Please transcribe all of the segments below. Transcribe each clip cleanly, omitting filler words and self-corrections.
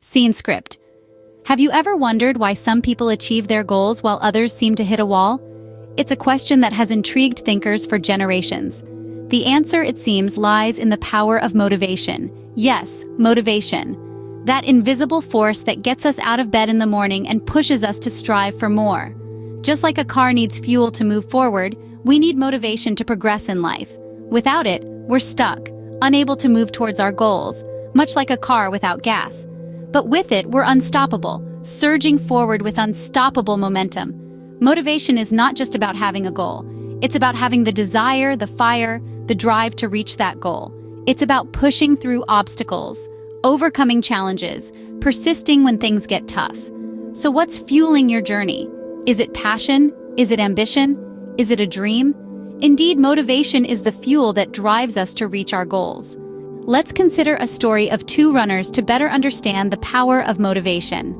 Scene script. Have you ever wondered why some people achieve their goals while others seem to hit a wall? It's a question that has intrigued thinkers for generations. The answer, it seems, lies in the power of motivation. Yes, motivation. That invisible force that gets us out of bed in the morning and pushes us to strive for more. Just like a car needs fuel to move forward, we need motivation to progress in life. Without it, we're stuck, unable to move towards our goals, much like a car without gas. But with it, we're unstoppable, surging forward with unstoppable momentum. Motivation is not just about having a goal. It's about having the desire, the fire, the drive to reach that goal. It's about pushing through obstacles, overcoming challenges, persisting when things get tough. So what's fueling your journey? Is it passion? Is it ambition? Is it a dream? Indeed, motivation is the fuel that drives us to reach our goals. Let's consider a story of two runners to better understand the power of motivation.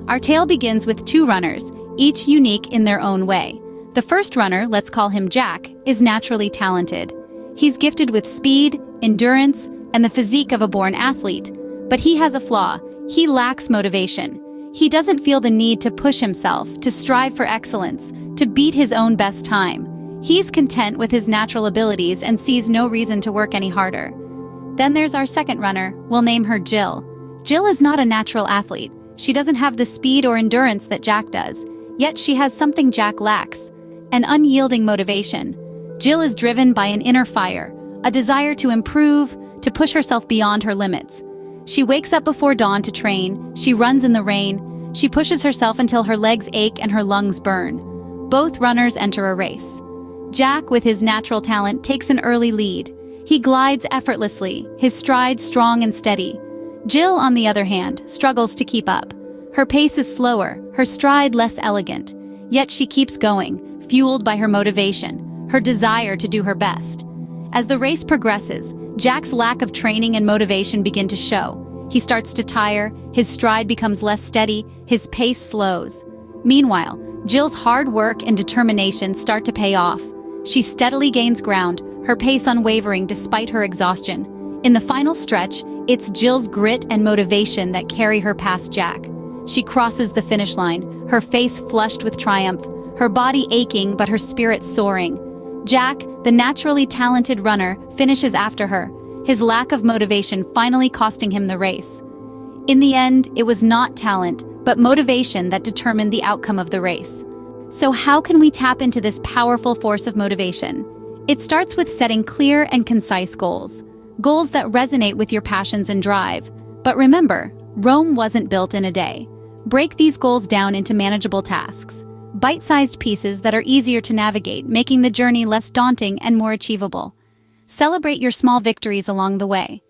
Our tale begins with two runners, each unique in their own way. The first runner, let's call him Jack, is naturally talented. He's gifted with speed, endurance, and the physique of a born athlete. But he has a flaw. He lacks motivation. He doesn't feel the need to push himself, to strive for excellence, to beat his own best time. He's content with his natural abilities and sees no reason to work any harder. Then there's our second runner. We'll name her Jill. Jill is not a natural athlete. She doesn't have the speed or endurance that Jack does. Yet she has something Jack lacks: an unyielding motivation. Jill is driven by an inner fire, a desire to improve, to push herself beyond her limits. She wakes up before dawn to train, she runs in the rain, she pushes herself until her legs ache and her lungs burn. Both runners enter a race. Jack, with his natural talent, takes an early lead. He glides effortlessly, his stride strong and steady. Jill, on the other hand, struggles to keep up. Her pace is slower, her stride less elegant. Yet she keeps going, fueled by her motivation, her desire to do her best. As the race progresses, Jack's lack of training and motivation begin to show. He starts to tire, his stride becomes less steady, his pace slows. Meanwhile, Jill's hard work and determination start to pay off. She steadily gains ground, her pace unwavering despite her exhaustion. In the final stretch, it's Jill's grit and motivation that carry her past Jack. She crosses the finish line, her face flushed with triumph, her body aching but her spirit soaring. Jack, the naturally talented runner, finishes after her, his lack of motivation finally costing him the race. In the end, it was not talent, but motivation that determined the outcome of the race. So how can we tap into this powerful force of motivation? It starts with setting clear and concise goals. Goals that resonate with your passions and drive. But remember, Rome wasn't built in a day. Break these goals down into manageable tasks. Bite-sized pieces that are easier to navigate, making the journey less daunting and more achievable. Celebrate your small victories along the way.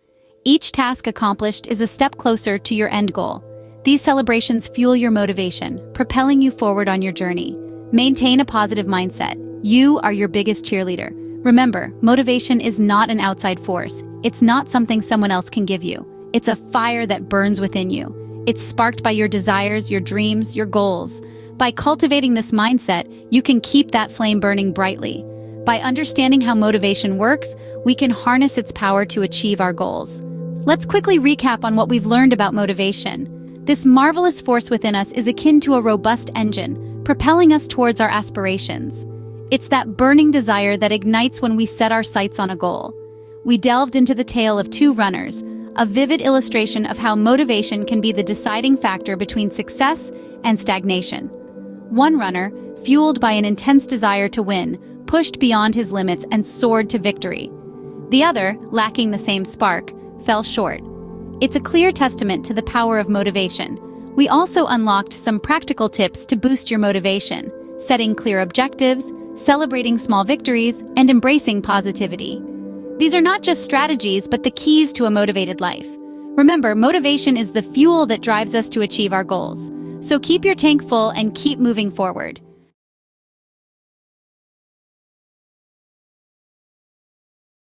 Each task accomplished is a step closer to your end goal. These celebrations fuel your motivation, propelling you forward on your journey. Maintain a positive mindset. You are your biggest cheerleader. Remember, motivation is not an outside force. It's not something someone else can give you. It's a fire that burns within you. It's sparked by your desires, your dreams, your goals. By cultivating this mindset, you can keep that flame burning brightly. By understanding how motivation works, we can harness its power to achieve our goals. Let's quickly recap on what we've learned about motivation. This marvelous force within us is akin to a robust engine, propelling us towards our aspirations. It's that burning desire that ignites when we set our sights on a goal. We delved into the tale of two runners, a vivid illustration of how motivation can be the deciding factor between success and stagnation. One runner, fueled by an intense desire to win, pushed beyond his limits and soared to victory. The other, lacking the same spark, fell short. It's a clear testament to the power of motivation. We also unlocked some practical tips to boost your motivation, setting clear objectives, celebrating small victories, and embracing positivity. These are not just strategies, but the keys to a motivated life. Remember, motivation is the fuel that drives us to achieve our goals. So keep your tank full and keep moving forward.